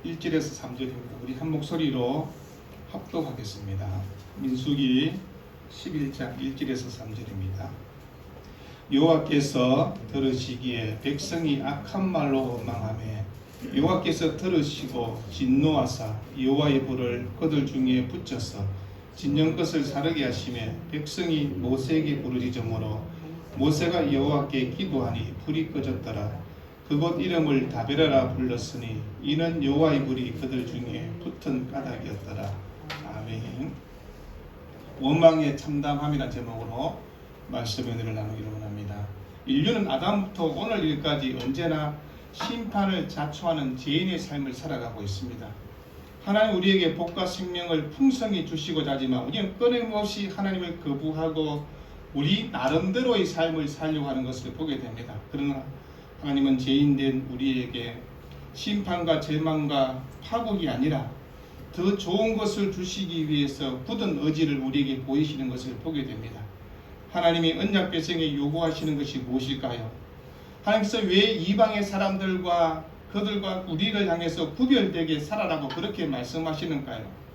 1절에서 3절입니다. 우리 한 목소리로 합독하겠습니다. 민수기 11장 1절에서 3절입니다. 여호와께서 들으시기에 백성이 악한 말로 원망하며 여호와께서 들으시고 진노하사 여호와의 불을 그들 중에 붙여서 진영 것을 사르게 하시며 백성이 모세에게 부르짖으므로 모세가 여호와께 기도하니 불이 꺼졌더라. 그곳 이름을 다베라라 불렀으니 이는 여호와의 불이 그들 중에 붙은 까닭이었더라. 아멘. 원망의 참담함이라는 제목으로 말씀 은혜를 나누기를 원합니다. 인류는 아담부터 오늘 일까지 언제나 심판을 자초하는 죄인의 삶을 살아가고 있습니다. 하나님 우리에게 복과 생명을 풍성히 주시고자 하지만 우리는 끊임없이 하나님을 거부하고 우리 나름대로의 삶을 살려고 하는 것을 보게 됩니다. 그러나 하나님은 죄인된 우리에게 심판과 절망과 파국이 아니라 더 좋은 것을 주시기 위해서 굳은 의지를 우리에게 보이시는 것을 보게 됩니다. 하나님이 언약 백성에 요구하시는 것이 무엇일까요? 하나님께서 왜 이방의 사람들과 그들과 우리를 향해서 구별되게 살아라고 그렇게 말씀하시는가요?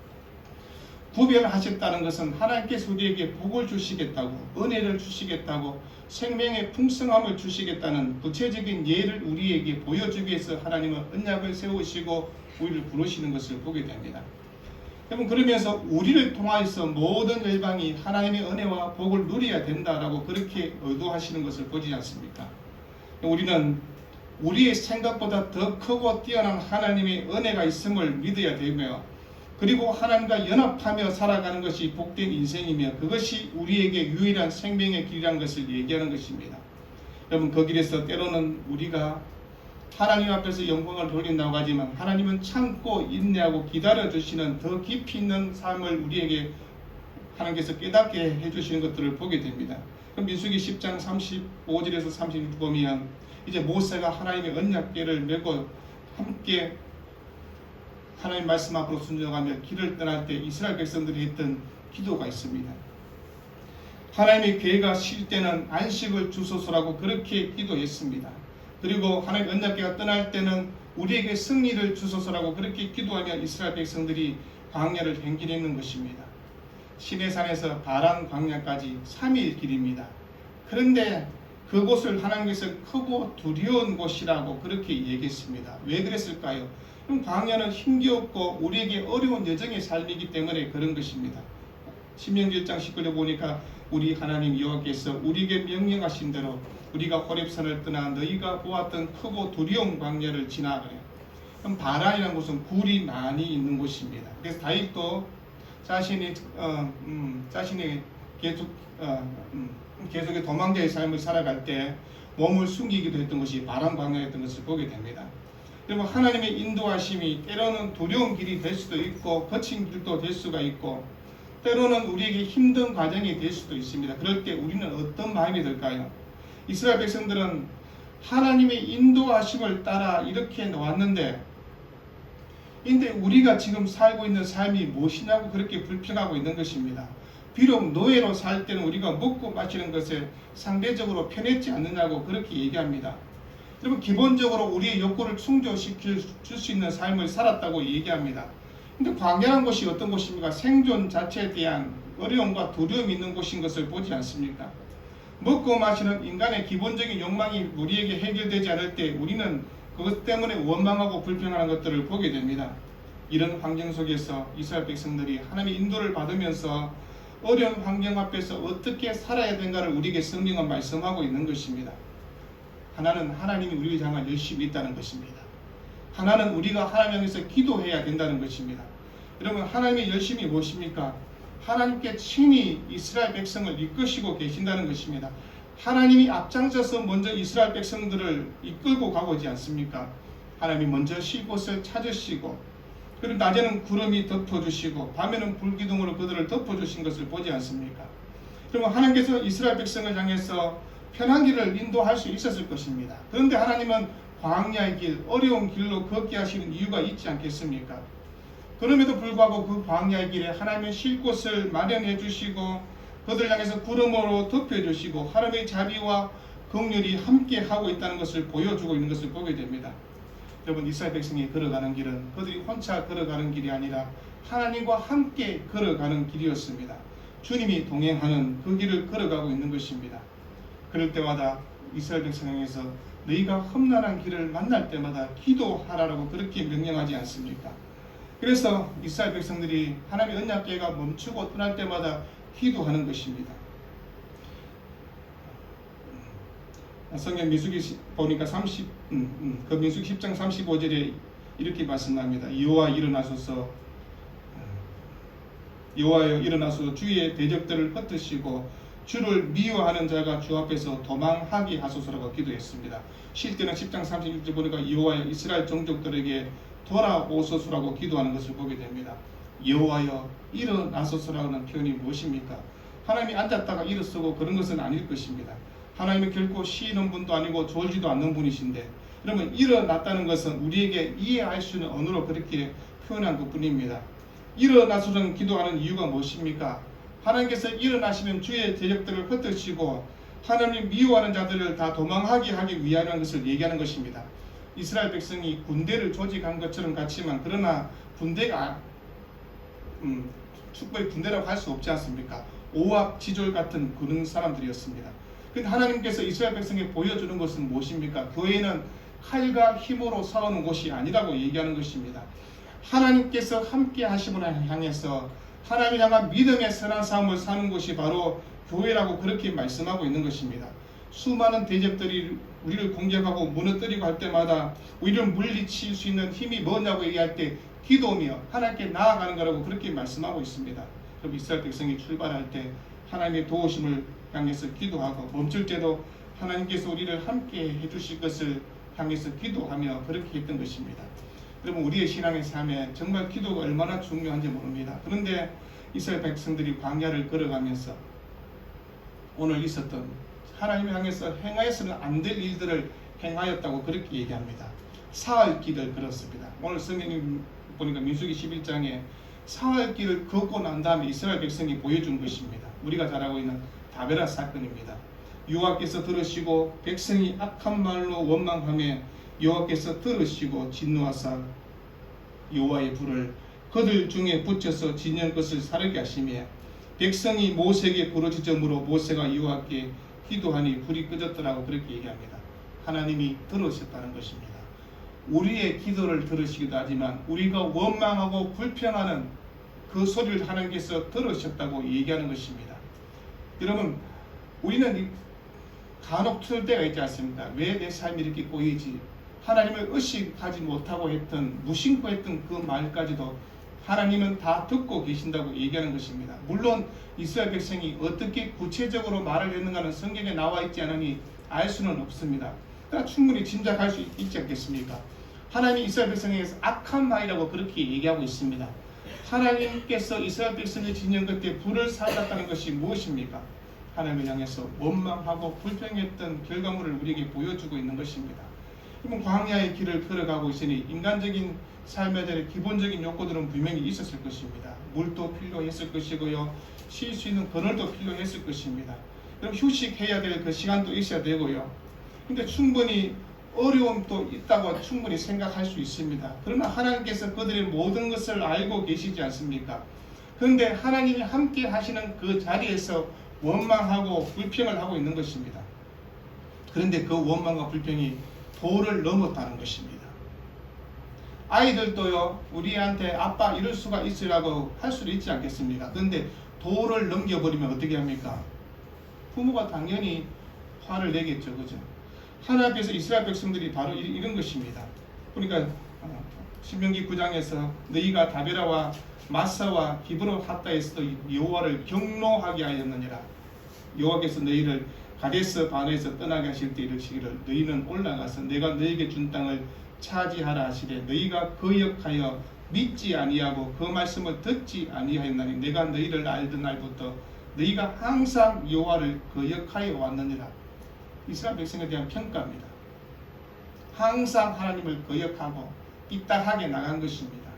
구별하셨다는 것은 하나님께서 우리에게 복을 주시겠다고, 은혜를 주시겠다고, 생명의 풍성함을 주시겠다는 구체적인 예를 우리에게 보여주기 위해서 하나님은 언약을 세우시고 우리를 부르시는 것을 보게 됩니다. 여러분, 그러면서 우리를 통하여서 모든 열방이 하나님의 은혜와 복을 누려야 된다라고 그렇게 의도하시는 것을 보지 않습니까? 우리는 우리의 생각보다 더 크고 뛰어난 하나님의 은혜가 있음을 믿어야 되며, 그리고 하나님과 연합하며 살아가는 것이 복된 인생이며 그것이 우리에게 유일한 생명의 길이라는 것을 얘기하는 것입니다. 여러분, 그 길에서 때로는 우리가 하나님 앞에서 영광을 돌린다고 하지만 하나님은 참고 인내하고 기다려주시는 더 깊이 있는 삶을 우리에게 하나님께서 깨닫게 해주시는 것들을 보게 됩니다. 그럼 민수기 10장 35절에서 36절 보면 이제 모세가 하나님의 언약궤를 메고 함께 하나님 말씀 앞으로 순종하며 길을 떠날 때 이스라엘 백성들이 했던 기도가 있습니다. 하나님의 궤가 쉴 때는 안식을 주소서라고 그렇게 기도했습니다. 그리고 하나님 언약궤가 떠날 때는 우리에게 승리를 주소서라고 그렇게 기도하며 이스라엘 백성들이 광야를 행진했는 것입니다. 시내산에서 바란 광야까지 3일 길입니다. 그런데 그곳을 하나님께서 크고 두려운 곳이라고 그렇게 얘기했습니다. 왜 그랬을까요? 광야는 힘겹고 우리에게 어려운 여정의 삶이기 때문에 그런 것입니다. 신명기 1장 19절에 보니까 우리 하나님 여호와께서 우리에게 명령하신 대로 우리가 호렙산을 떠나 너희가 보았던 크고 두려운 광야를 지나가요. 그럼 바란이라는 곳은 굴이 많이 있는 곳입니다. 그래서 다윗도 자신이 계속의 도망자의 삶을 살아갈 때 몸을 숨기기도 했던 것이 바란 광야였던 것을 보게 됩니다. 그리고 하나님의 인도하심이 때로는 두려운 길이 될 수도 있고 거친 길도 될 수가 있고 때로는 우리에게 힘든 과정이 될 수도 있습니다. 그럴 때 우리는 어떤 마음이 들까요? 이스라엘 백성들은 하나님의 인도하심을 따라 이렇게 놓았는데 근데 우리가 지금 살고 있는 삶이 무엇이냐고 그렇게 불평하고 있는 것입니다. 비록 노예로 살 때는 우리가 먹고 마시는 것에 상대적으로 편했지 않느냐고 그렇게 얘기합니다. 여러분, 기본적으로 우리의 욕구를 충족시켜 줄 수 있는 삶을 살았다고 얘기합니다. 근데 광야라는 곳이 어떤 곳입니까? 생존 자체에 대한 어려움과 두려움이 있는 곳인 것을 보지 않습니까? 먹고 마시는 인간의 기본적인 욕망이 우리에게 해결되지 않을 때 우리는 그것 때문에 원망하고 불평하는 것들을 보게 됩니다. 이런 환경 속에서 이스라엘 백성들이 하나님의 인도를 받으면서 어려운 환경 앞에서 어떻게 살아야 되는가를 우리에게 성경은 말씀하고 있는 것입니다. 하나는 하나님이 우리를 향한 열심이 있다는 것입니다. 하나는 우리가 하나님 향해서 기도해야 된다는 것입니다. 여러분, 하나님의 열심이 무엇입니까? 하나님께 친히 이스라엘 백성을 이끄시고 계신다는 것입니다. 하나님이 앞장서서 먼저 이스라엘 백성들을 이끌고 가고지 않습니까? 하나님이 먼저 쉴 곳을 찾으시고 그리고 낮에는 구름이 덮어주시고 밤에는 불기둥으로 그들을 덮어주신 것을 보지 않습니까? 그러면 하나님께서 이스라엘 백성을 향해서 편한 길을 인도할 수 있었을 것입니다. 그런데 하나님은 광야의 길, 어려운 길로 걷게 하시는 이유가 있지 않겠습니까? 그럼에도 불구하고 그 광야의 길에 하나님은 쉴 곳을 마련해 주시고 그들 향해서 구름으로 덮여주시고 하나님의 자비와 긍휼이 함께 하고 있다는 것을 보여주고 있는 것을 보게 됩니다. 여러분, 이스라엘 백성이 걸어가는 길은 그들이 혼자 걸어가는 길이 아니라 하나님과 함께 걸어가는 길이었습니다. 주님이 동행하는 그 길을 걸어가고 있는 것입니다. 그럴 때마다 이스라엘 백성에게서 너희가 험난한 길을 만날 때마다 기도하라고 그렇게 명령하지 않습니까? 그래서 이스라엘 백성들이 하나님의 언약궤가 멈추고 떠날 때마다 기도하는 것입니다. 성경 민수기 보니까 그 민수기 10장 35절에 이렇게 말씀합니다. 여호와 일어나소서, 여호와여 일어나소서 주의 대적들을 흩으시고 주를 미워하는 자가 주 앞에서 도망하게 하소서라고 기도했습니다. 실제는 10장 36절 보니까 여호와여 이스라엘 종족들에게 돌아오소서라고 기도하는 것을 보게 됩니다. 여호와여 일어나소서라는 표현이 무엇입니까? 하나님이 앉았다가 일어서고 그런 것은 아닐 것입니다. 하나님은 결코 쉬는 분도 아니고 졸지도 않는 분이신데, 그러면 일어났다는 것은 우리에게 이해할 수 있는 언어로 그렇게 표현한 것뿐입니다. 일어나서는 기도하는 이유가 무엇입니까? 하나님께서 일어나시면 주의 대적들을 흩으시고 하나님 미워하는 자들을 다 도망하게 하기 위하는 것을 얘기하는 것입니다. 이스라엘 백성이 군대를 조직한 것처럼 같지만, 그러나 군대가 축구의 군대라고 할 수 없지 않습니까? 오합지졸 같은 그런 사람들이었습니다. 근데 하나님께서 이스라엘 백성에게 보여주는 것은 무엇입니까? 교회는 칼과 힘으로 싸우는 곳이 아니라고 얘기하는 것입니다. 하나님께서 함께 하심을 향해서 하나님을 향한 믿음의 선한 삶을 사는 곳이 바로 교회라고 그렇게 말씀하고 있는 것입니다. 수많은 대적들이 우리를 공격하고 무너뜨리고 할 때마다 우리를 물리칠 수 있는 힘이 뭐냐고 얘기할 때 기도며 하나님께 나아가는 거라고 그렇게 말씀하고 있습니다. 그럼 이스라엘 백성이 출발할 때 하나님의 도우심을 향해서 기도하고, 멈출 때도 하나님께서 우리를 함께 해주실 것을 향해서 기도하며 그렇게 했던 것입니다. 여러분, 우리의 신앙의 삶에 정말 기도가 얼마나 중요한지 모릅니다. 그런데 이스라엘 백성들이 광야를 걸어가면서 오늘 있었던 하나님을 향해서 행하여서는 안 될 일들을 행하였다고 그렇게 얘기합니다. 사흘 길을 걸었습니다. 오늘 성경님 보니까 민수기 11장에 사흘 길을 걷고 난 다음에 이스라엘 백성이 보여준 것입니다. 우리가 잘 알고 있는 다베라 사건입니다. 여호와께서 들으시고 백성이 악한 말로 원망하며 여호와께서 들으시고 진노하사 여호와의 불을 그들 중에 붙여서 진영 것을 사르게 하시며 백성이 모세에게 부르짖음으로 모세가 여호와께 기도하니 불이 꺼졌더라고 그렇게 얘기합니다. 하나님이 들으셨다는 것입니다. 우리의 기도를 들으시기도 하지만 우리가 원망하고 불평하는 그 소리를 하나님께서 들으셨다고 얘기하는 것입니다. 여러분, 우리는 간혹 틀 때가 있지 않습니까? 왜 내 삶이 이렇게 꼬이지? 하나님을 의식하지 못하고 했던, 무심코 했던 그 말까지도 하나님은 다 듣고 계신다고 얘기하는 것입니다. 물론 이스라엘 백성이 어떻게 구체적으로 말을 했는가는 성경에 나와 있지 않으니 알 수는 없습니다. 그러나 충분히 짐작할 수 있지 않겠습니까? 하나님이 이스라엘 백성에게서 악한 말이라고 그렇게 얘기하고 있습니다. 하나님께서 이스라엘 백성의 진영 끝에 불을 쏟았다는 것이 무엇입니까? 하나님을 향해서 원망하고 불평했던 결과물을 우리에게 보여주고 있는 것입니다. 그러면 광야의 길을 걸어가고 있으니 인간적인 삶에 대한 기본적인 욕구들은 분명히 있었을 것입니다. 물도 필요했을 것이고요, 쉴 수 있는 그늘도 필요했을 것입니다. 그럼 휴식해야 될 그 시간도 있어야 되고요. 근데 충분히 어려움도 있다고 충분히 생각할 수 있습니다. 그러나 하나님께서 그들의 모든 것을 알고 계시지 않습니까? 그런데 하나님이 함께 하시는 그 자리에서 원망하고 불평을 하고 있는 것입니다. 그런데 그 원망과 불평이 도를 넘었다는 것입니다. 아이들도요, 우리한테 아빠 이럴 수가 있으라고 할 수도 있지 않겠습니까? 그런데 도를 넘겨버리면 어떻게 합니까? 부모가 당연히 화를 내겠죠. 그죠? 하나님 앞에서 이스라엘 백성들이 바로 이런 것입니다. 그러니까 신명기 9장에서 너희가 다베라와 마사와 기브론 핫다에서도 여호와를 경노하게 하였느니라. 여호와께서 너희를 가데스 바네에서 떠나게 하실 때 이르시기를 너희는 올라가서 내가 너희에게 준 땅을 차지하라 하시되 너희가 거역하여 믿지 아니하고 그 말씀을 듣지 아니하였나니 내가 너희를 알던 날부터 너희가 항상 여호와를 거역하여 왔느니라. 이스라엘 백성에 대한 평가입니다. 항상 하나님을 거역하고 삐딱하게 나간 것입니다.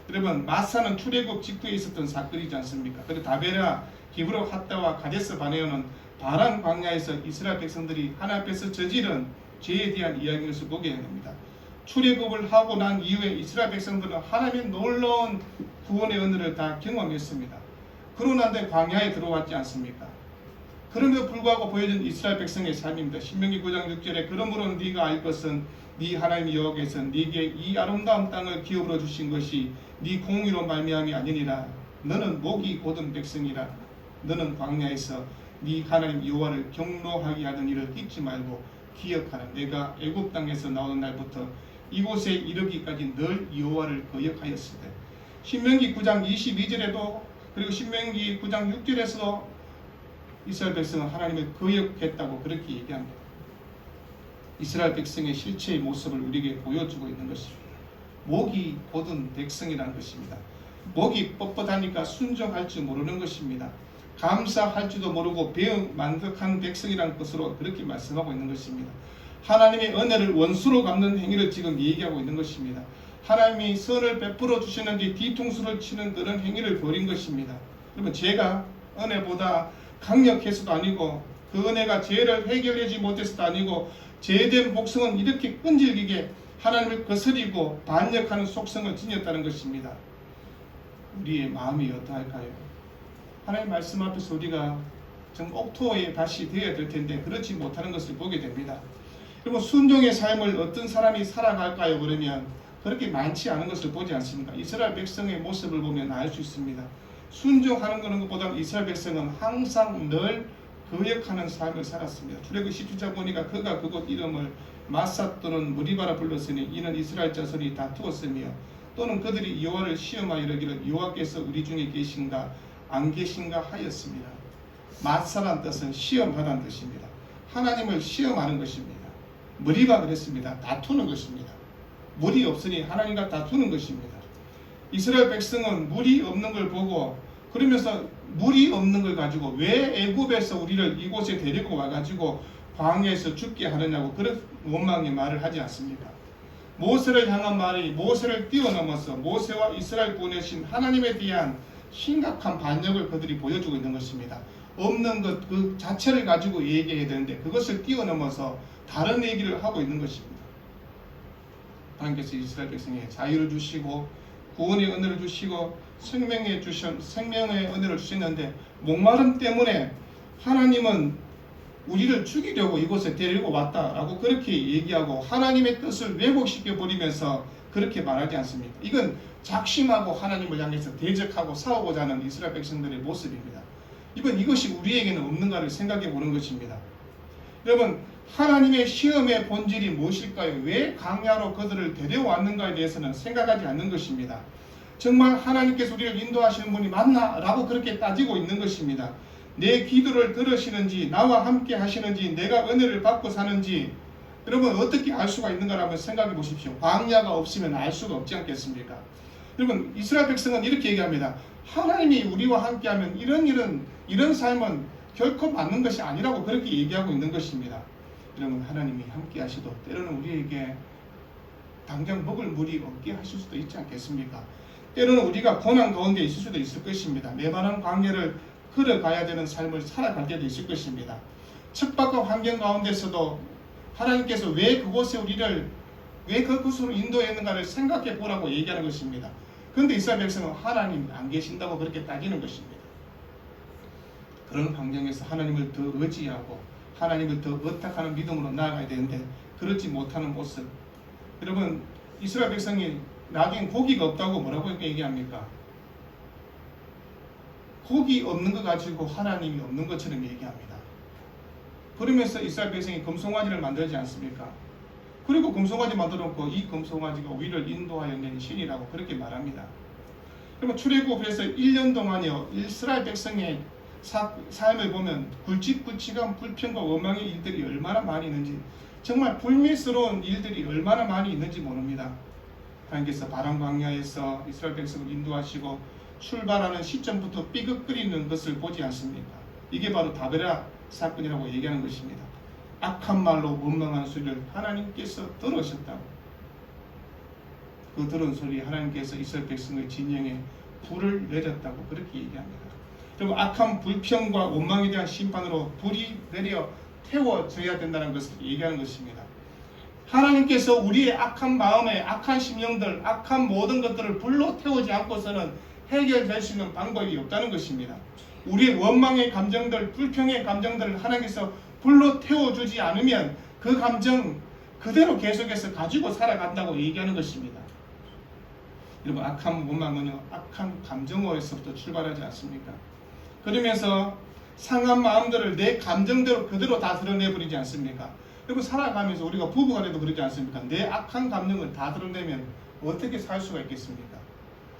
여러분, 마사는 출애굽 직후에 있었던 사건이지 않습니까? 그리고 다베라, 기브론 핫다와 가데스 바네오는 바란 광야에서 이스라엘 백성들이 하나님 앞에서 저지른 죄에 대한 이야기를 보게 됩니다. 출애굽을 하고 난 이후에 이스라엘 백성들은 하나님의 놀라운 구원의 은혜를 다 경험했습니다. 그러나 광야에 들어왔지 않습니까? 그럼에도 불구하고 보여준 이스라엘 백성의 삶입니다. 신명기 9장 6절에 그러므로 네가 알 것은 네 하나님 여호와께서 네게 이 아름다운 땅을 기업으로 주신 것이 네 공의로 말미암이 아니니라. 너는 목이 곧은 백성이라. 너는 광야에서 네 하나님 여호와를 경노하게 하던 일을 잊지 말고 기억하라. 내가 애굽 땅에서 나오는 날부터 이곳에 이르기까지 늘 여호와를 거역하였을 때. 신명기 9장 22절에도 그리고 신명기 9장 6절에서도 이스라엘 백성은 하나님을 거역했다고 그렇게 얘기합니다. 이스라엘 백성의 실체의 모습을 우리에게 보여주고 있는 것입니다. 목이 곧은 백성이라는 것입니다. 목이 뻣뻣하니까 순종할 줄 모르는 것입니다. 감사할 줄도 모르고 배은 만족한 백성이라는 것으로 그렇게 말씀하고 있는 것입니다. 하나님의 은혜를 원수로 갚는 행위를 지금 얘기하고 있는 것입니다. 하나님이 선을 베풀어 주시는데 뒤통수를 치는 그런 행위를 벌인 것입니다. 그러면 죄가 은혜보다 강력해서도 아니고 그 은혜가 죄를 해결하지 못해서도 아니고 죄된 복성은 이렇게 끈질기게 하나님을 거스리고 반역하는 속성을 지녔다는 것입니다. 우리의 마음이 어떠할까요? 하나님 말씀 앞에서 우리가 정 옥토에 다시 되어야 될 텐데 그렇지 못하는 것을 보게 됩니다. 그리고 순종의 삶을 어떤 사람이 살아갈까요? 그러면 그렇게 많지 않은 것을 보지 않습니까? 이스라엘 백성의 모습을 보면 알 수 있습니다. 순종하는 것보다 이스라엘 백성은 항상 늘 거역하는 삶을 살았습니다. 출애굽 17장 보니까 그가 그곳 이름을 마사 또는 무리바라 불렀으니 이는 이스라엘 자손이 다투었으며 또는 그들이 여호와를 시험하여 이르기를 여호와께서 우리 중에 계신가 안 계신가 하였습니다. 마사란 뜻은 시험하다는 뜻입니다. 하나님을 시험하는 것입니다. 무리바 그랬습니다. 다투는 것입니다. 물이 없으니 하나님과 다투는 것입니다. 이스라엘 백성은 물이 없는 걸 보고 그러면서 물이 없는 걸 가지고 왜 애굽에서 우리를 이곳에 데리고 와가지고 광야에서 죽게 하느냐고 그런 원망의 말을 하지 않습니까? 모세를 향한 말이 모세를 뛰어넘어서 모세와 이스라엘 보내신 하나님에 대한 심각한 반역을 그들이 보여주고 있는 것입니다. 없는 것 그 자체를 가지고 얘기해야 되는데 그것을 뛰어넘어서 다른 얘기를 하고 있는 것입니다. 하나님께서 이스라엘 백성에 자유를 주시고 구원의 은혜를 주시고 생명의 은혜를 주시는데 목마름 때문에 하나님은 우리를 죽이려고 이곳에 데리고 왔다라고 그렇게 얘기하고 하나님의 뜻을 왜곡시켜 버리면서 그렇게 말하지 않습니까? 이건 작심하고 하나님을 향해서 대적하고 싸우고자 하는 이스라엘 백성들의 모습입니다. 이것이 우리에게는 없는가를 생각해 보는 것입니다. 여러분, 하나님의 시험의 본질이 무엇일까요? 왜 광야로 그들을 데려왔는가에 대해서는 생각하지 않는 것입니다. 정말 하나님께서 우리를 인도하시는 분이 맞나? 라고 그렇게 따지고 있는 것입니다. 내 기도를 들으시는지 나와 함께 하시는지 내가 은혜를 받고 사는지 여러분 어떻게 알 수가 있는가를 한번 생각해 보십시오. 광야가 없으면 알 수가 없지 않겠습니까? 여러분 이스라엘 백성은 이렇게 얘기합니다. 하나님이 우리와 함께하면 이런 삶은 결코 맞는 것이 아니라고 그렇게 얘기하고 있는 것입니다. 여러분 하나님이 함께 하셔도 때로는 우리에게 당장 먹을 물이 없게 하실 수도 있지 않겠습니까? 때로는 우리가 고난 가운데 있을 수도 있을 것입니다. 메마른 광야를 걸어가야 되는 삶을 살아갈 때도 있을 것입니다. 척박한 환경 가운데서도 하나님께서 왜 그곳에 우리를 왜 그곳으로 인도했는가를 생각해 보라고 얘기하는 것입니다. 그런데 이스라엘 백성은 하나님 안 계신다고 그렇게 따지는 것입니다. 그런 환경에서 하나님을 더 의지하고 하나님을 더 의탁하는 믿음으로 나아가야 되는데 그렇지 못하는 모습. 여러분 이스라엘 백성이 나중에 고기가 없다고 뭐라고 얘기합니까? 고기 없는 것 가지고 하나님이 없는 것처럼 얘기합니다. 그러면서 이스라엘 백성이 금송아지를 만들지 않습니까? 그리고 금송아지 만들어 놓고 이 금송아지가 우리를 인도하여 낸 신이라고 그렇게 말합니다. 그러면 출애굽에서 1년 동안요 이스라엘 백성의 삶을 보면 굵직굵직한 불평과 원망의 일들이 얼마나 많이 있는지 정말 불미스러운 일들이 얼마나 많이 있는지 모릅니다. 하나님께서 바람 광야에서 이스라엘 백성을 인도하시고 출발하는 시점부터 삐걱거리는 것을 보지 않습니까? 이게 바로 다베라 사건이라고 얘기하는 것입니다. 악한 말로 원망한 소리를 하나님께서 들으셨다고. 그 들은 소리 하나님께서 이스라엘 백성의 진영에 불을 내렸다고 그렇게 얘기합니다. 그리고 악한 불평과 원망에 대한 심판으로 불이 내려 태워져야 된다는 것을 얘기하는 것입니다. 하나님께서 우리의 악한 마음에 악한 심령들, 악한 모든 것들을 불로 태우지 않고서는 해결될 수 있는 방법이 없다는 것입니다. 우리의 원망의 감정들, 불평의 감정들을 하나님께서 불로 태워주지 않으면 그 감정 그대로 계속해서 가지고 살아간다고 얘기하는 것입니다. 여러분, 악한 원망은요, 악한 감정으로서부터 출발하지 않습니까? 그러면서 상한 마음들을 내 감정대로 그대로 다 드러내버리지 않습니까? 여러분, 살아가면서 우리가 부부간에도 그러지 않습니까? 내 악한 감정을 다 드러내면 어떻게 살 수가 있겠습니까?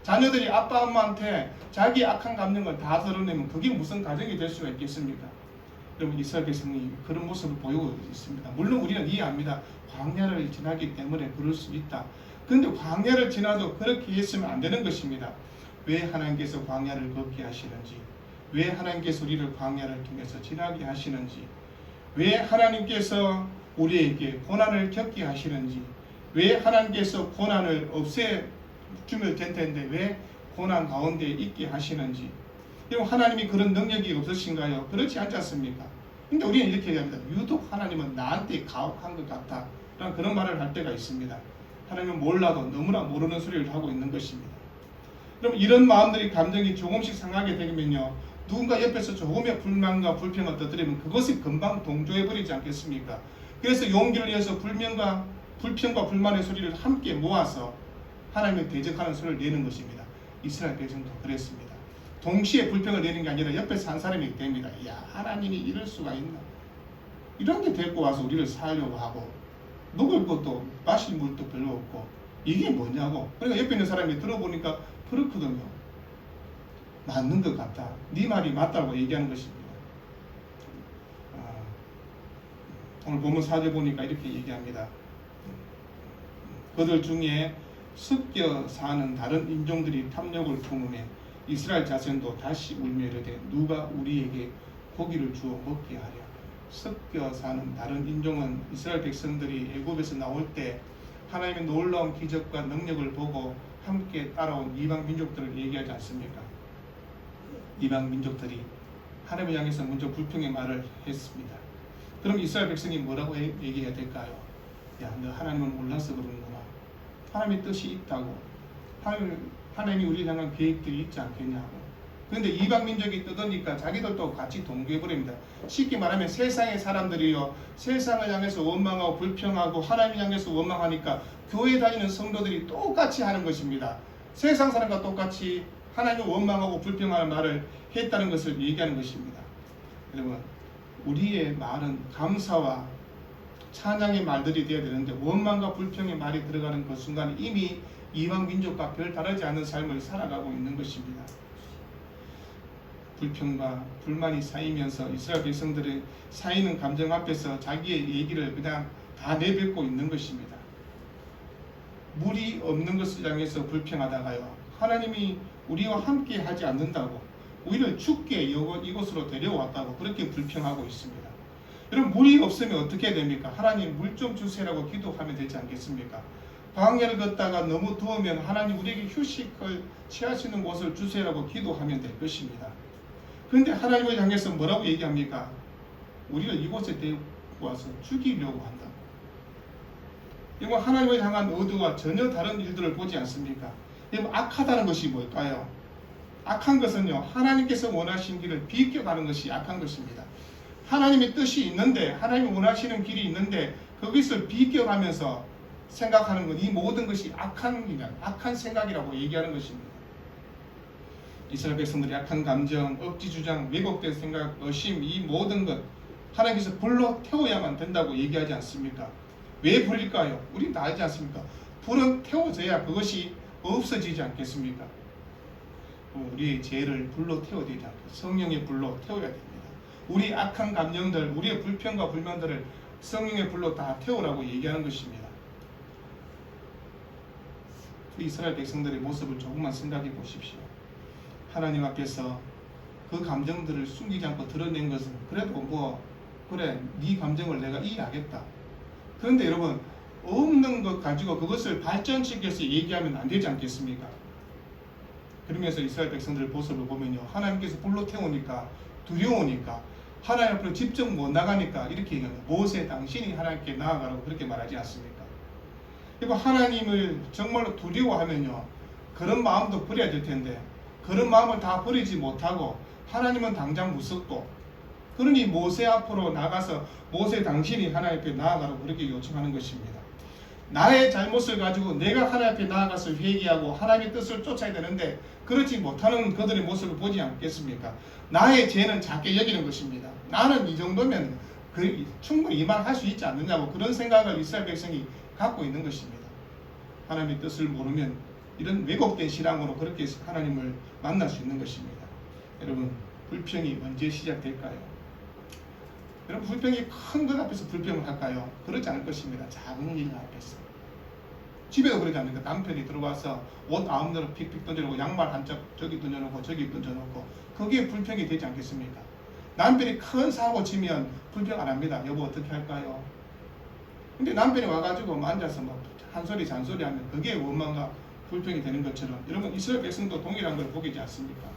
자녀들이 아빠 엄마한테 자기 악한 감정을 다 드러내면 그게 무슨 가정이 될 수가 있겠습니까? 여러분, 이스라엘 백성이 그런 모습을 보이고 있습니다. 물론 우리는 이해합니다. 광야를 지나기 때문에 그럴 수 있다. 그런데 광야를 지나도 그렇게 했으면 안 되는 것입니다. 왜 하나님께서 광야를 걷게 하시는지, 왜 하나님께서 우리를 광야를 통해서 지나게 하시는지, 왜 하나님께서 우리에게 고난을 겪게 하시는지, 왜 하나님께서 고난을 없애주면 될 텐데 왜 고난 가운데 있게 하시는지, 하나님이 그런 능력이 없으신가요? 그렇지 않지 않습니까? 근데 우리는 이렇게 얘기합니다. 유독 하나님은 나한테 가혹한 것 같다 라는 그런 말을 할 때가 있습니다. 하나님은 몰라도 너무나 모르는 소리를 하고 있는 것입니다. 그럼 이런 마음들이, 감정이 조금씩 상하게 되면요, 누군가 옆에서 조금의 불만과 불평을 떠들이면 그것이 금방 동조해버리지 않겠습니까? 그래서 용기를 내서 불평과 불만의 소리를 함께 모아서 하나님을 대적하는 소리를 내는 것입니다. 이스라엘 백성도 그랬습니다. 동시에 불평을 내는 게 아니라 옆에서 한 사람이 됩니다. 야, 하나님이 이럴 수가 있나? 이런 게 데리고 와서 우리를 살려고 하고, 먹을 것도 마실 물도 별로 없고, 이게 뭐냐고. 그러니까 옆에 있는 사람이 들어보니까 그렇거든요. 맞는 것 같다. 네 말이 맞다고 얘기하는 것입니다. 오늘 본문 4절 보니까 이렇게 얘기합니다. 그들 중에 섞여 사는 다른 인종들이 탐욕을 품으며 이스라엘 자손도 다시 울며 이르되 누가 우리에게 고기를 주어 먹게 하랴. 섞여 사는 다른 인종은 이스라엘 백성들이 애굽에서 나올 때 하나님의 놀라운 기적과 능력을 보고 함께 따라온 이방 민족들을 얘기하지 않습니까? 이방 민족들이 하나님을 향해서 먼저 불평의 말을 했습니다. 그럼 이스라엘 백성이 뭐라고 얘기해야 될까요? 야, 너 하나님을 몰라서 그러는구나. 하나님의 뜻이 있다고. 하나님이 우리를 향한 계획들이 있지 않겠냐고. 그런데 이방 민족이 떠드니까 자기들도 같이 동조해버립니다. 쉽게 말하면 세상의 사람들이요, 세상을 향해서 원망하고 불평하고 하나님을 향해서 원망하니까 교회 다니는 성도들이 똑같이 하는 것입니다. 세상 사람과 똑같이 하나님을 원망하고 불평하는 말을 했다는 것을 얘기하는 것입니다. 여러분, 우리의 말은 감사와 찬양의 말들이 되어야 되는데 원망과 불평의 말이 들어가는 그 순간 이미 이방 민족과 별 다르지 않은 삶을 살아가고 있는 것입니다. 불평과 불만이 쌓이면서 이스라엘 백성들의 쌓이는 감정 앞에서 자기의 얘기를 그냥 다 내뱉고 있는 것입니다. 물이 없는 것을 향해서 불평하다가요, 하나님이 우리와 함께 하지 않는다고, 우리를 춥게 이곳으로 데려왔다고 그렇게 불평하고 있습니다. 여러분, 물이 없으면 어떻게 됩니까? 하나님 물 좀 주세요라고 기도하면 되지 않겠습니까? 광야를 걷다가 너무 더우면 하나님 우리에게 휴식을 취할 수 있는 곳을 주세요라고 기도하면 될 것입니다. 그런데 하나님을 향해서 뭐라고 얘기합니까? 우리를 이곳에 데리고 와서 죽이려고 한다. 이건 하나님을 향한 의도와 전혀 다른 일들을 보지 않습니까? 여러분, 악하다는 것이 뭘까요? 악한 것은요, 하나님께서 원하신 길을 비껴가는 것이 악한 것입니다. 하나님의 뜻이 있는데, 하나님이 원하시는 길이 있는데 그것을 비껴가면서 생각하는 것, 이 모든 것이 악한 생각이라고 얘기하는 것입니다. 이스라엘 백성들이 악한 감정, 억지 주장, 왜곡된 생각, 의심, 이 모든 것 하나님께서 불로 태워야만 된다고 얘기하지 않습니까? 왜 불일까요? 우린 다 알지 않습니까? 불은 태워져야 그것이 없어지지 않겠습니까? 우리의 죄를 불로 태워야 되지 않겠습니까? 성령의 불로 태워야 됩니다. 우리 악한 감정들, 우리의 불평과 불만들을 성령의 불로 다 태우라고 얘기하는 것입니다. 이스라엘 백성들의 모습을 조금만 생각해 보십시오. 하나님 앞에서 그 감정들을 숨기지 않고 드러낸 것은 그래도 그래, 네 감정을 내가 이해하겠다. 그런데 여러분, 없는 것 가지고 그것을 발전시켜서 얘기하면 안 되지 않겠습니까? 그러면서 이스라엘 백성들의 모습을 보면요, 하나님께서 불로 태우니까, 두려우니까, 하나님 앞으로 직접 못 나가니까 이렇게 얘기합니다. 모세 당신이 하나님께 나아가라고 그렇게 말하지 않습니까? 그리고 하나님을 정말로 두려워하면요, 그런 마음도 버려야 될 텐데 그런 마음을 다 버리지 못하고 하나님은 당장 무섭고, 그러니 모세 앞으로 나가서 모세 당신이 하나님 앞에 나아가라고 그렇게 요청하는 것입니다. 나의 잘못을 가지고 내가 하나님 앞에 나아가서 회개하고 하나님의 뜻을 쫓아야 되는데 그렇지 못하는 그들의 모습을 보지 않겠습니까? 나의 죄는 작게 여기는 것입니다. 나는 이 정도면 충분히 이만할 수 있지 않느냐고 그런 생각을 이스라엘 백성이 갖고 있는 것입니다. 하나님의 뜻을 모르면 이런 왜곡된 신앙으로 그렇게 하나님을 만날 수 있는 것입니다. 여러분, 불평이 언제 시작될까요? 여러분, 불평이 큰 것 앞에서 불평을 할까요? 그렇지 않을 것입니다. 작은 일 앞에서. 집에도 그러지 않습니까? 남편이 들어와서 옷 아무데나 픽픽 던져놓고 양말 한 짝 저기 던져놓고 저기 던져놓고, 그게 불평이 되지 않겠습니까? 남편이 큰 사고 치면 불평 안 합니다. 여보 어떻게 할까요? 근데 남편이 와가지고 앉아서 뭐 한 소리 잔소리 하면 그게 원망과 불평이 되는 것처럼, 여러분 이스라엘 백성도 동일한 걸 보이지 않습니까?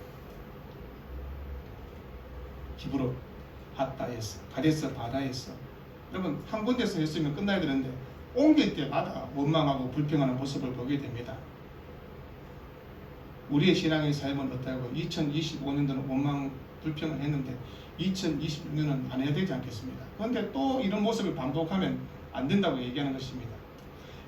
기브롯 핫다에서, 가데스 바다에서, 여러분 한 군데서 했으면 끝나야 되는데 옮길 때마다 원망하고 불평하는 모습을 보게 됩니다. 우리의 신앙의 삶은 어떠하고 2025년도는 원망 불평을 했는데 2026년은 안 해야 되지 않겠습니까? 그런데 또 이런 모습을 반복하면 안 된다고 얘기하는 것입니다.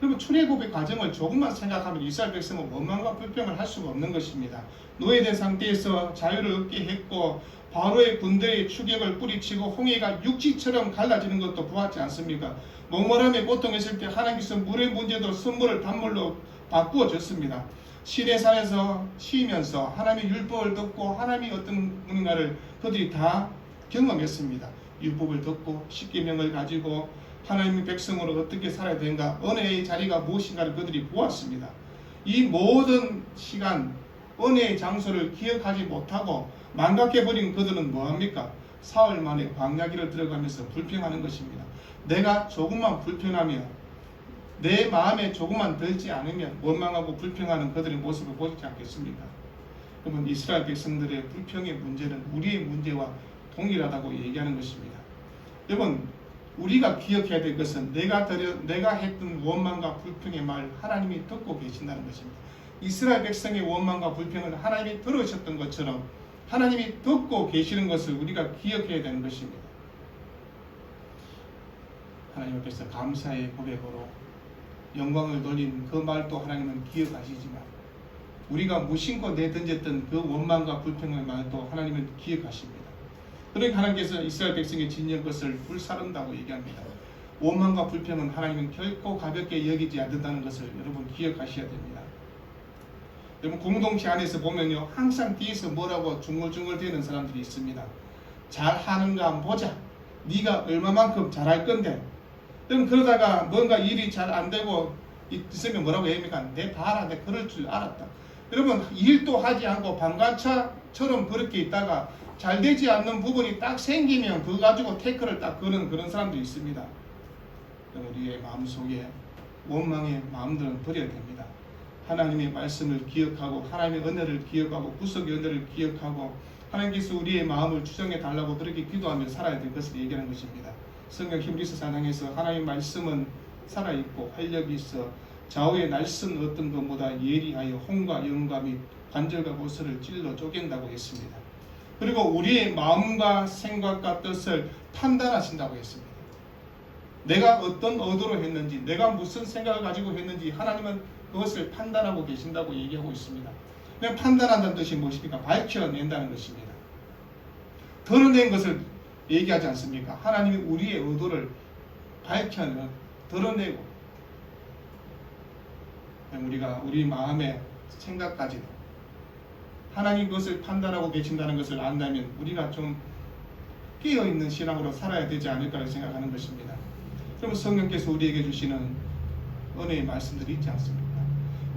여러분, 출애굽의 과정을 조금만 생각하면 이스라엘 백성은 원망과 불평을 할 수가 없는 것입니다. 노예된 상태에서 자유를 얻게 했고 바로의 군대의 추격을 뿌리치고 홍해가 육지처럼 갈라지는 것도 보았지 않습니까? 목마름에 고통했을 때 하나님께서 물의 문제도 선물을 단물로 바꾸어 줬습니다. 시내산에서 쉬면서 하나님의 율법을 듣고 하나님이 어떤 분인가를 그들이 다 경험했습니다. 율법을 듣고 십계명을 가지고 하나님의 백성으로 어떻게 살아야 되는가, 은혜의 자리가 무엇인가를 그들이 보았습니다. 이 모든 시간 은혜의 장소를 기억하지 못하고 망각해버린 그들은 뭐합니까? 사흘 만에 광야길을 들어가면서 불평하는 것입니다. 내가 조금만 불편하면, 내 마음에 조금만 들지 않으면 원망하고 불평하는 그들의 모습을 보지 않겠습니까? 그러면 이스라엘 백성들의 불평의 문제는 우리의 문제와 동일하다고 얘기하는 것입니다. 여러분, 우리가 기억해야 될 것은 내가 했던 원망과 불평의 말 하나님이 듣고 계신다는 것입니다. 이스라엘 백성의 원망과 불평을 하나님이 들으셨던 것처럼 하나님이 듣고 계시는 것을 우리가 기억해야 되는 것입니다. 하나님 앞에서 감사의 고백으로 영광을 돌린 그 말도 하나님은 기억하시지만 우리가 무심코 내던졌던 그 원망과 불평의 말도 하나님은 기억하십니다. 그러니까 하나님께서 이스라엘 백성의 진영 것을 불사른다고 얘기합니다. 원망과 불평은 하나님은 결코 가볍게 여기지 않는다는 것을 여러분 기억하셔야 됩니다. 여러분, 공동체 안에서 보면요, 항상 뒤에서 뭐라고 중얼중얼 대는 사람들이 있습니다. 잘하는가 한번 보자. 네가 얼마만큼 잘할 건데. 여러분, 그러다가 뭔가 일이 잘 안 되고 있으면 뭐라고 합니까? 내 봐라, 내 그럴 줄 알았다. 여러분, 일도 하지 않고 방관차처럼 그렇게 있다가 잘 되지 않는 부분이 딱 생기면 그거 가지고 태클을 딱 거는 그런 사람도 있습니다. 우리의 마음속에 원망의 마음들은 버려야 됩니다. 하나님의 말씀을 기억하고 하나님의 은혜를 기억하고 구속의 은혜를 기억하고 하나님께서 우리의 마음을 추정해 달라고 그렇게 기도하며 살아야 될 것을 얘기하는 것입니다. 성경 히브리서 4장에서 하나님의 말씀은 살아있고 활력이 있어 좌우의 날선 어떤 것보다 예리하여 혼과 영과 및 관절과 모서를 찔러 쪼갠다고 했습니다. 그리고 우리의 마음과 생각과 뜻을 판단하신다고 했습니다. 내가 어떤 의도로 했는지, 내가 무슨 생각을 가지고 했는지 하나님은 그것을 판단하고 계신다고 얘기하고 있습니다. 그냥 판단한다는 뜻이 무엇입니까? 밝혀낸다는 것입니다. 드러낸 것을 얘기하지 않습니까? 하나님이 우리의 의도를 밝혀내고 드러내고, 우리가 우리 마음의 생각까지도 하나님 그것을 판단하고 계신다는 것을 안다면 우리가 좀 깨어있는 신앙으로 살아야 되지 않을까 생각하는 것입니다. 그러면 성령께서 우리에게 주시는 은혜의 말씀들이 있지 않습니까?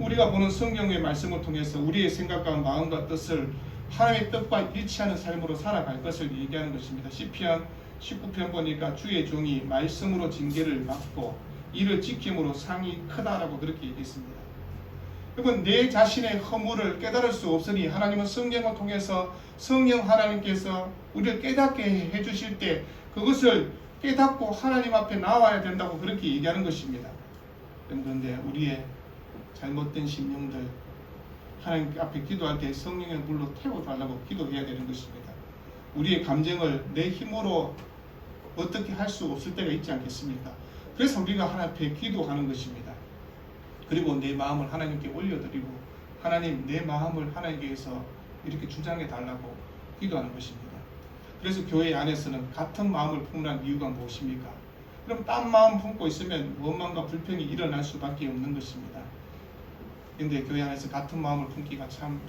우리가 보는 성경의 말씀을 통해서 우리의 생각과 마음과 뜻을 하나님의 뜻과 일치하는 삶으로 살아갈 것을 얘기하는 것입니다. 시편 19편 보니까 주의 종이 말씀으로 징계를 받고 이를 지킴으로 상이 크다라고 그렇게 얘기했습니다. 여러분, 내 자신의 허물을 깨달을 수 없으니 하나님은 성경을 통해서 성령 하나님께서 우리를 깨닫게 해주실 때 그것을 깨닫고 하나님 앞에 나와야 된다고 그렇게 얘기하는 것입니다. 그런데 우리의 잘못된 심령들 하나님 앞에 기도할 때 성령의 물로 태워달라고 기도해야 되는 것입니다. 우리의 감정을 내 힘으로 어떻게 할 수 없을 때가 있지 않겠습니까? 그래서 우리가 하나님 앞에 기도하는 것입니다. 그리고 내 마음을 하나님께 올려드리고 하나님 내 마음을 하나님께서 이렇게 주장해 달라고 기도하는 것입니다. 그래서 교회 안에서는 같은 마음을 품는 이유가 무엇입니까? 그럼 딴 마음 품고 있으면 원망과 불평이 일어날 수밖에 없는 것입니다. 그런데 교회 안에서 같은 마음을 품기가 참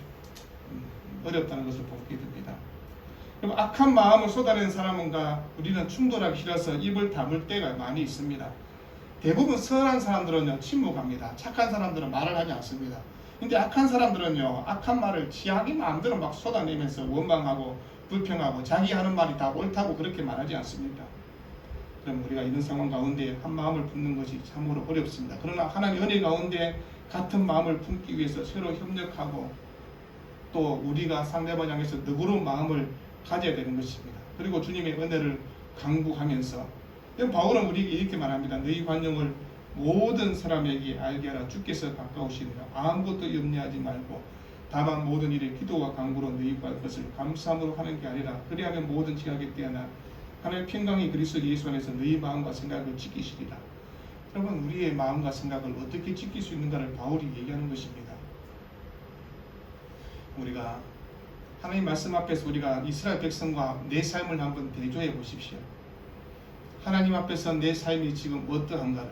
어렵다는 것을 보게 됩니다. 그럼 악한 마음을 쏟아내는 사람과 우리는 충돌하기 싫어서 입을 다물 때가 많이 있습니다. 대부분 선한 사람들은요 침묵합니다. 착한 사람들은 말을 하지 않습니다. 근데 악한 사람들은요 악한 말을 자기 마음대로 막 쏟아내면서 원망하고 불평하고 자기 하는 말이 다 옳다고 그렇게 말하지 않습니까? 그럼 우리가 이런 상황 가운데 한 마음을 품는 것이 참으로 어렵습니다. 그러나 하나님의 은혜 가운데 같은 마음을 품기 위해서 서로 협력하고 또 우리가 상대방 향해서 너그러운 마음을 가져야 되는 것입니다. 그리고 주님의 은혜를 강구하면서 바울은 우리에게 이렇게 말합니다. 너희 관용을 모든 사람에게 알게 하라. 주께서 가까우시니라. 아무것도 염려하지 말고 다만 모든 일에 기도와 간구로 너희 것을 감사함으로 하는 게 아니라 그리하면 모든 지각에 뛰어나 하나님의 평강이 그리스도 예수 안에서 너희 마음과 생각을 지키시리라. 여러분 우리의 마음과 생각을 어떻게 지킬 수 있는가를 바울이 얘기하는 것입니다. 우리가 하나님 말씀 앞에서 우리가 이스라엘 백성과 내 삶을 한번 대조해 보십시오. 하나님 앞에서 내 삶이 지금 어떠한가를.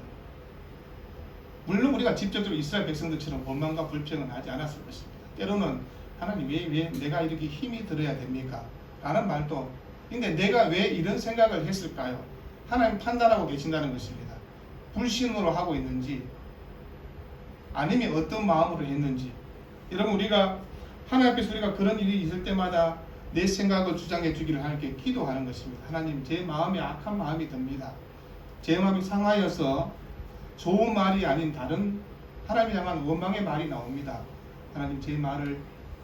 물론 우리가 직접적으로 이스라엘 백성들처럼 원망과 불평은 하지 않았을 것입니다. 때로는 하나님 왜 내가 이렇게 힘이 들어야 됩니까? 라는 말도 근데 내가 왜 이런 생각을 했을까요? 하나님 판단하고 계신다는 것입니다. 불신으로 하고 있는지 아니면 어떤 마음으로 했는지. 여러분 우리가 하나님 앞에서 우리가 그런 일이 있을 때마다 내 생각을 주장해 주기를 하나님께 기도하는 것입니다. 하나님 제 마음에 악한 마음이 듭니다. 제 마음이 상하여서 좋은 말이 아닌 다른 하나님 향한 원망의 말이 나옵니다. 하나님 제 말을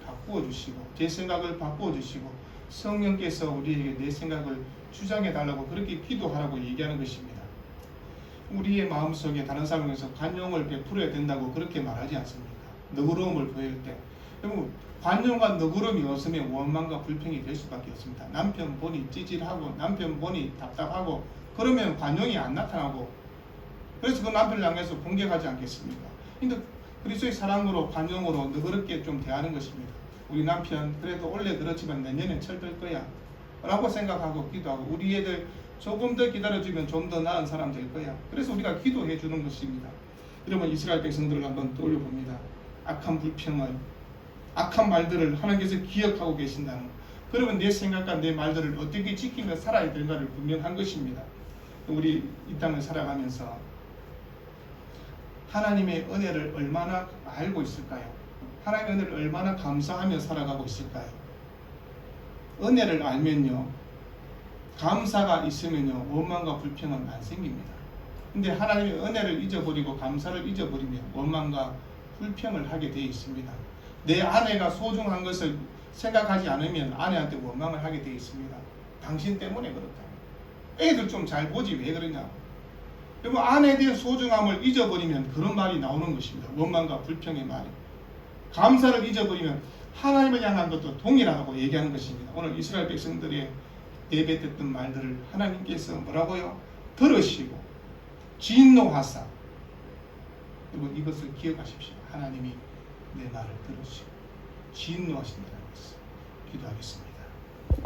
바꾸어 주시고 제 생각을 바꾸어 주시고 성령께서 우리에게 내 생각을 주장해 달라고 그렇게 기도하라고 얘기하는 것입니다. 우리의 마음속에 다른 사람에서 관용을 베풀어야 된다고 그렇게 말하지 않습니까? 너그러움을 보일 때 여러분 관용과 너그러움이 없으면 원망과 불평이 될 수밖에 없습니다. 남편 보니 찌질하고 남편 보니 답답하고 그러면 관용이 안 나타나고 그래서 그 남편을 향해서 공격하지 않겠습니까? 근데 그리스도의 사랑으로 관용으로 너그럽게 좀 대하는 것입니다. 우리 남편 그래도 원래 그렇지만 내년엔 철들 거야 라고 생각하고 기도하고 우리 애들 조금 더 기다려주면 좀 더 나은 사람 될 거야. 그래서 우리가 기도해 주는 것입니다. 여러분 이스라엘 백성들을 한번 떠올려봅니다. 악한 불평을 악한 말들을 하나님께서 기억하고 계신다는 것. 그러면 내 생각과 내 말들을 어떻게 지키며 살아야 되는가를 분명한 것입니다. 우리 이 땅을 살아가면서 하나님의 은혜를 얼마나 알고 있을까요? 하나님의 은혜를 얼마나 감사하며 살아가고 있을까요? 은혜를 알면요 감사가 있으면요 원망과 불평은 안 생깁니다. 근데 하나님의 은혜를 잊어버리고 감사를 잊어버리면 원망과 불평을 하게 되어 있습니다. 내 아내가 소중한 것을 생각하지 않으면 아내한테 원망을 하게 되어 있습니다. 당신 때문에 그렇다. 애들 좀 잘 보지 왜 그러냐. 여러분 아내에 대한 소중함을 잊어버리면 그런 말이 나오는 것입니다. 원망과 불평의 말이. 감사를 잊어버리면 하나님을 향한 것도 동일하다고 얘기하는 것입니다. 오늘 이스라엘 백성들의 내뱉었던 말들을 하나님께서 뭐라고요? 들으시고 진노하사. 여러분 이것을 기억하십시오. 하나님이 내 말을 들으시고 진노하신다는 것을 기도하겠습니다.